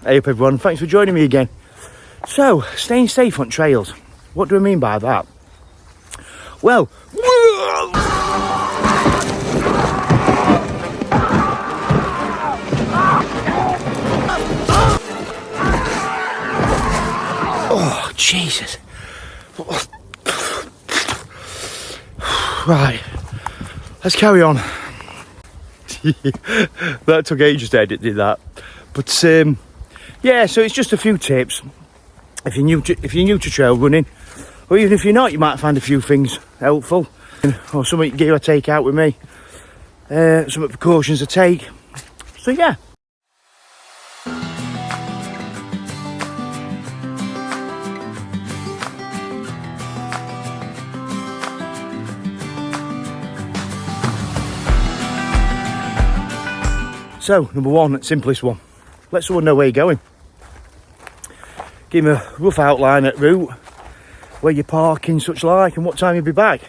Hey up everyone, thanks for joining me again. So, staying safe on trails. What do I mean by that? Well, oh Jesus. Right, let's carry on. That took ages to edit, did that? But yeah, so it's just a few tips. If you're new to trail running, or even if you're not, you might find a few things helpful, or something gear I take out with me, some precautions I take. So yeah. So, number one, simplest one. Let someone know where you're going. Give them a rough outline at route, where you're parking, such like, and what time you'll be back.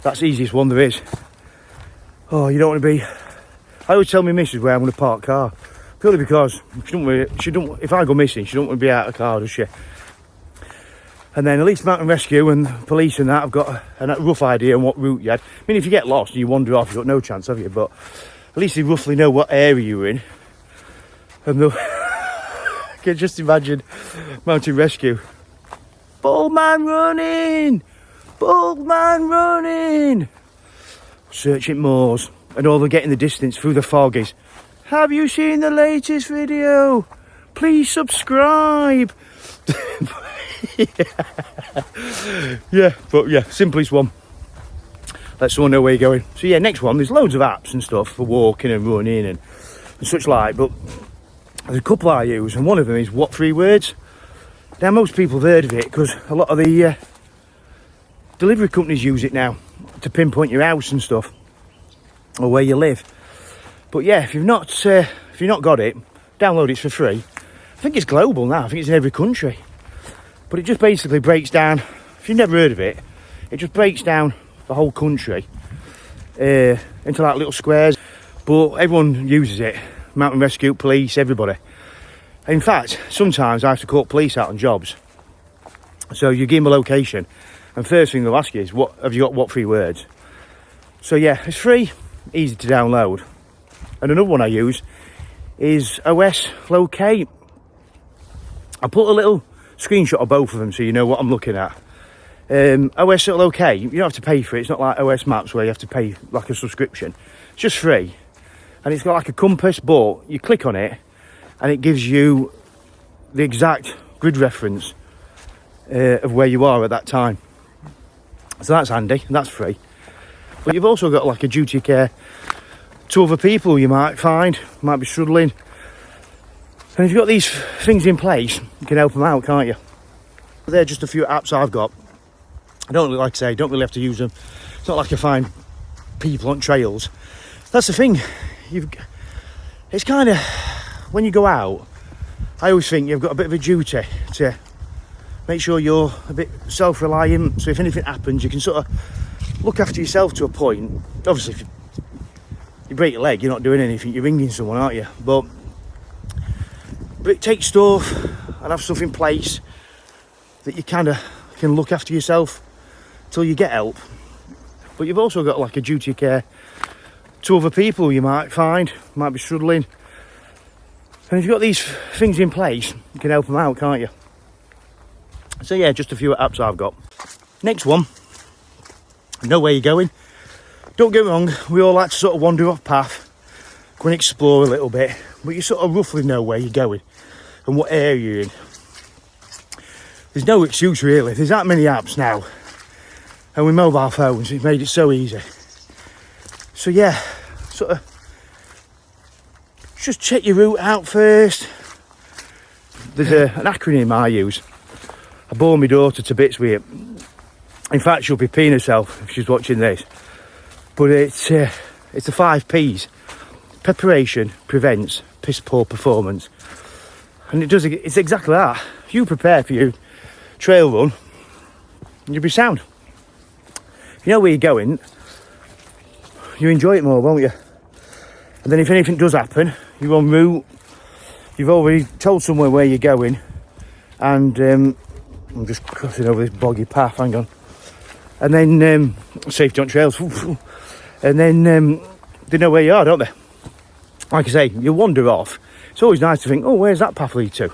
That's the easiest one there is. Oh, you don't want to be... I always tell my missus where I'm going to park car, purely because she don't, if I go missing, she don't want to be out of the car, does she? And then at least mountain rescue and police and that, I've got a rough idea on what route you had. I mean, if you get lost and you wander off, you've got no chance, have you? But at least you roughly know what area you're in. And I can just imagine mountain rescue. Bald man running! Bald man running! Searching moors. And all they get in the distance through the fog is, have you seen the latest video? Please subscribe. Yeah, but yeah, simplest one. Let someone know where you're going. So yeah, next one, there's loads of apps and stuff for walking and running and such like, but there's a couple I use, and one of them is What 3 Words. Now most people have heard of it because a lot of the delivery companies use it now to pinpoint your house and stuff, or where you live. But yeah, if you've not got it, download it for free. I think it's global now. I think it's in every country. But it just basically breaks down. If you've never heard of it, it just breaks down the whole country into like little squares. But everyone uses it. Mountain rescue, police, everybody. In fact, sometimes I have to call police out on jobs. So you give them a location, and first thing they'll ask you is, "What have you got? What 3 words?" So yeah, it's free, easy to download. And another one I use is OS Locate. I put a little screenshot of both of them so you know what I'm looking at. OS Locate, you don't have to pay for it. It's not like OS Maps where you have to pay like a subscription. It's just free. And it's got like a compass, but you click on it and it gives you the exact grid reference of where you are at that time. So that's handy, and that's free. But you've also got like a duty care to other people you might be struggling. And if you've got these things in place, you can help them out, can't you? They're just a few apps I've got. I don't really, like I say, don't really have to use them. It's not like I find people on trails. That's the thing. It's kind of, when you go out, I always think you've got a bit of a duty to make sure you're a bit self-reliant. So if anything happens, you can sort of look after yourself to a point. Obviously, if you break your leg, you're not doing anything. You're ringing someone, aren't you? But take stuff and have stuff in place that you kind of can look after yourself till you get help. But you've also got like a duty of care to other people you might be struggling. And if you've got these things in place, you can help them out, can't you? So yeah, just a few apps I've got. Next one, know where you're going. Don't get me wrong, we all like to sort of wander off path, go and explore a little bit, but you sort of roughly know where you're going and what area you're in. There's no excuse really. There's that many apps now, and with mobile phones it's made it so easy. So yeah, sort of just check your route out first. There's an acronym I use. I bore my daughter to bits with it. In fact, she'll be peeing herself if she's watching this. But it's the 5 P's. Preparation prevents piss poor performance. And it's exactly that. If you prepare for your trail run, you'll be sound. If you know where you're going, you enjoy it more, won't you? And then if anything does happen, you're en route, you've already told someone where you're going, and I'm just crossing over this boggy path, hang on, and then safety on trails, and then they know where you are, don't they? Like I say, you wander off. It's always nice to think, oh, where's that path lead to?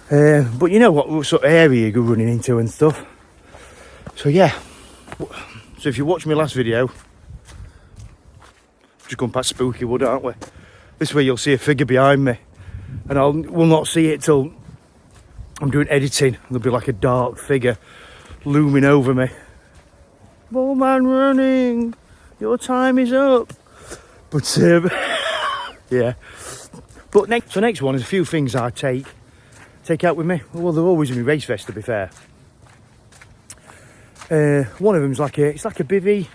But you know what sort of area you're running into and stuff. So yeah, so if you watched my last video, just going past Spooky Wood, aren't we? This way you'll see a figure behind me, and we'll not see it till I'm doing editing. There'll be like a dark figure looming over me. Ball man running, your time is up. But yeah. But next one is a few things I take out with me. Well, they're always in my race vest, to be fair. One of them's like a bivvy.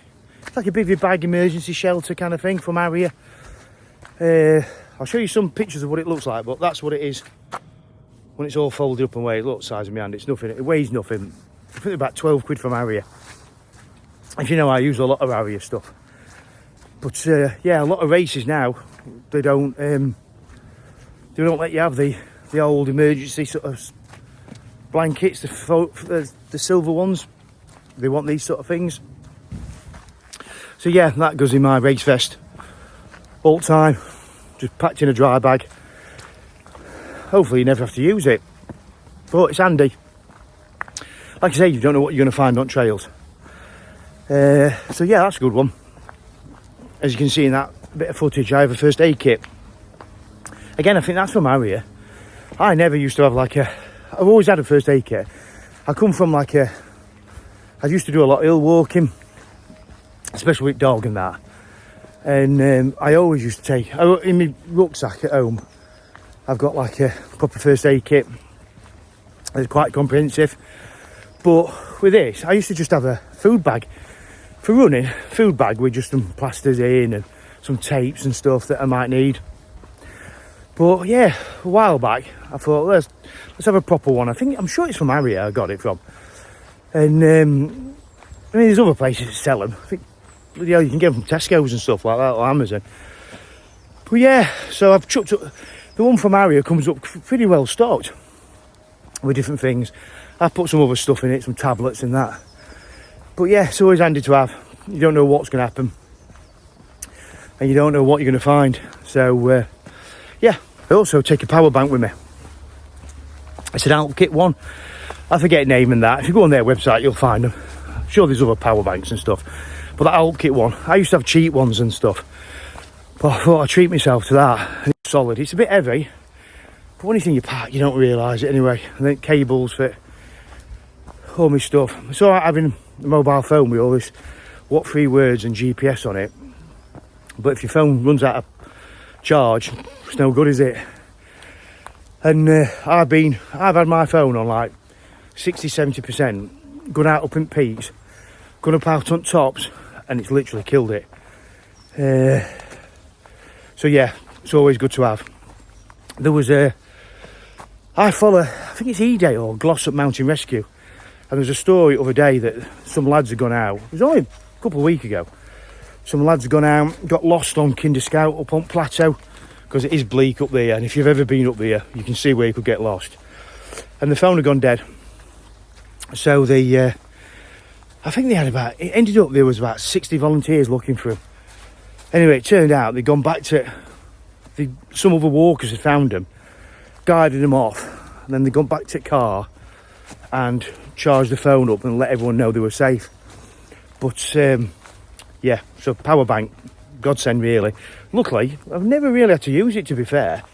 It's like a bivvy bag emergency shelter kind of thing from Harrier. I'll show you some pictures of what it looks like, but that's what it is when it's all folded up and weighs. Look, size of my hand, it's nothing. It weighs nothing. I think about 12 quid from Harrier. If you know, I use a lot of Harrier stuff. But yeah, a lot of races now, they don't let you have the old emergency sort of blankets, the silver ones. They want these sort of things. So yeah, that goes in my race vest all the time, just packed in a dry bag. Hopefully you never have to use it, but it's handy. Like I say, you don't know what you're going to find on trails. So yeah, that's a good one. As you can see in that bit of footage, I have a first aid kit. Again, I think that's from Harrier. I never used to have I've always had a first aid kit. I come from I used to do a lot of hill walking, especially with dog and that. And I always used to take, in my rucksack at home, I've got like a proper first aid kit. It's quite comprehensive. But with this, I used to just have a food bag. For running, food bag with just some plasters in and some tapes and stuff that I might need. But yeah, a while back, I thought, let's have a proper one. I'm sure it's from Harrier I got it from. And I mean, there's other places that sell them. I think, bloody hell, you can get them from Tesco's and stuff like that, or Amazon. But yeah, so I've chucked up, the one from Harrier comes up pretty well stocked with different things. I've put some other stuff in it, some tablets and that. But yeah, it's always handy to have. You don't know what's going to happen, and you don't know what you're going to find. So yeah, I also take a power bank with me. It's an Alp Kit one. I forget name and that. If you go on their website, you'll find them. I'm sure there's other power banks and stuff, but that Alp Kit one, I used to have cheap ones and stuff, but I thought I'd treat myself to that. It's solid. It's a bit heavy, but when it's in your pack, you don't realise it anyway. And then cables fit all my stuff. It's alright having a mobile phone with all this what 3 words and GPS on it, but if your phone runs out of charge, it's no good, is it? And I've had my phone on like 60-70%, gone out up in peaks, gone up out on tops, and it's literally killed it. So yeah, it's always good to have. There was I think it's E-Day or Glossop Mountain Rescue, and there's a story the other day that some lads had gone out. It was only a couple of weeks ago. Some lads had gone out, got lost on Kinder Scout up on Plateau, because it is bleak up there, and if you've ever been up there, you can see where you could get lost. And the phone had gone dead. So I think they had it ended up there was about 60 volunteers looking for him. Anyway, it turned out they'd gone back to, some other walkers had found them, guided them off, and then they'd gone back to the car and charged the phone up and let everyone know they were safe. But yeah, so power bank, godsend really. Luckily, I've never really had to use it, to be fair,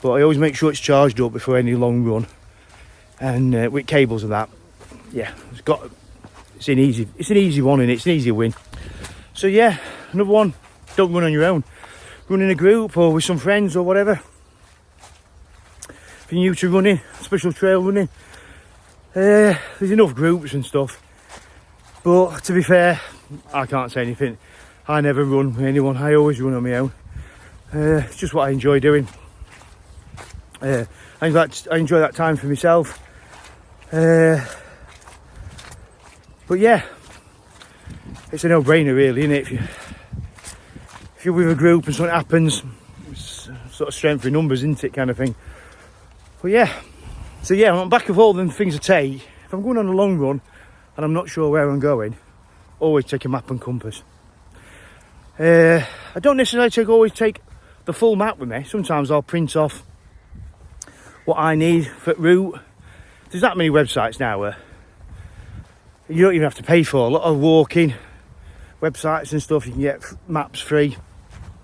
but I always make sure it's charged up before any long run, and with cables and that. Yeah, it's an easy one, and it's an easy win. So yeah, another one. Don't run on your own. Run in a group or with some friends or whatever. If you're new to running, special trail running, there's enough groups and stuff. But to be fair, I can't say anything. I never run with anyone. I always run on my own. It's just what I enjoy doing. I enjoy that time for myself. But yeah, it's a no-brainer really, isn't it? If you're with a group and something happens, it's sort of strength in numbers, isn't it, kind of thing. But yeah, so yeah, on the back of all them things I take, if I'm going on a long run and I'm not sure where I'm going, always take a map and compass. I don't necessarily always take the full map with me. Sometimes I'll print off what I need for route. There's that many websites now where you don't even have to pay for. A lot of walking websites and stuff, you can get maps free,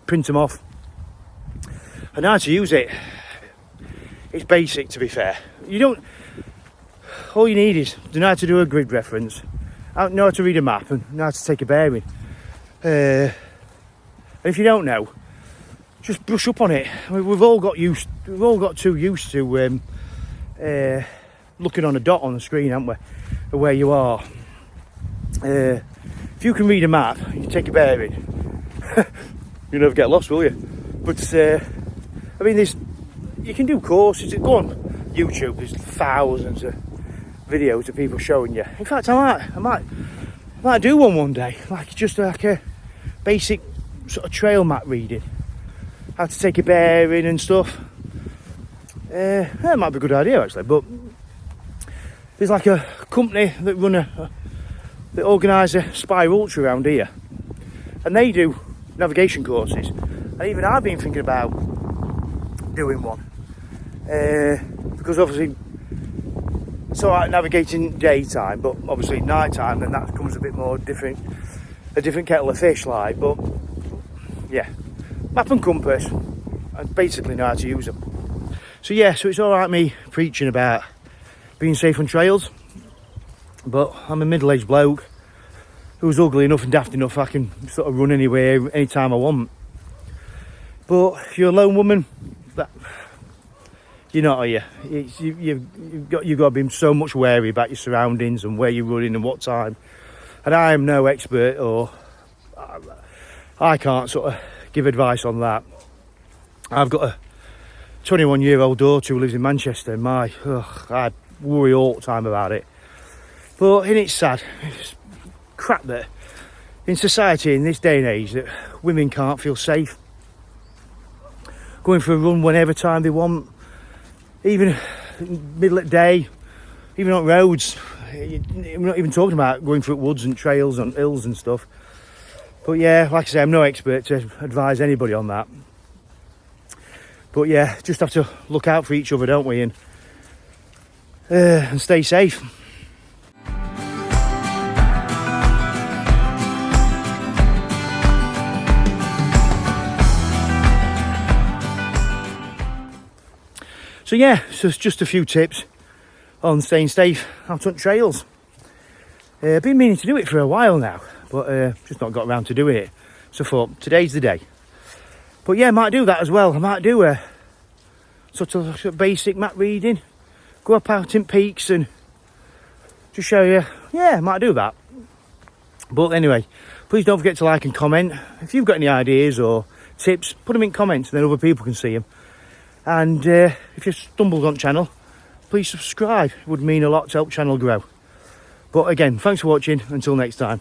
print them off. And how to use it, it's basic, to be fair. All you need is to know how to do a grid reference, know how to read a map, and know how to take a bearing. And if you don't know, just brush up on it. I mean, we've all got too used to looking on a dot on the screen, haven't we, of where you are. If you can read a map, you take a bearing, you'll never get lost, will you? But I mean, you can do courses. Go on YouTube. There's thousands of videos of people showing you. In fact, I might do one day, just like a basic sort of trail map reading, how to take a bearing and stuff. That might be a good idea actually. But there's like a company that organise a Spy Ultra around here, and they do navigation courses. And even I've been thinking about doing one, because obviously it's alright navigating daytime, but obviously night time, then that becomes a bit more different kettle of fish, like. But yeah, map and compass, I basically know how to use them. So yeah, so it's alright me preaching about being safe on trails, but I'm a middle-aged bloke who's ugly enough and daft enough I can sort of run anywhere, anytime I want. But if you're a lone woman, you're not, are you? You've got to be so much wary about your surroundings and where you're running and what time. And I am no expert, or I can't sort of give advice on that. I've got a 21-year-old daughter who lives in Manchester, and I worry all the time about it. But it's sad, it's crap that in society in this day and age that women can't feel safe going for a run whenever time they want, even middle of the day, even on roads. We're not even talking about going through woods and trails and hills and stuff. But yeah, like I say, I'm no expert to advise anybody on that. But yeah, just have to look out for each other, don't we, and stay safe. So yeah, so it's just a few tips on staying safe out on trails. I've been meaning to do it for a while now, but just not got around to doing it. So I thought, today's the day. But yeah, I might do that as well. I might do a sort of basic map reading, go up out in peaks and just show you. Yeah, I might do that. But anyway, please don't forget to like and comment. If you've got any ideas or tips, put them in comments and then other people can see them. And if you stumbled on the channel, please subscribe. It would mean a lot to help the channel grow. But again, thanks for watching. Until next time.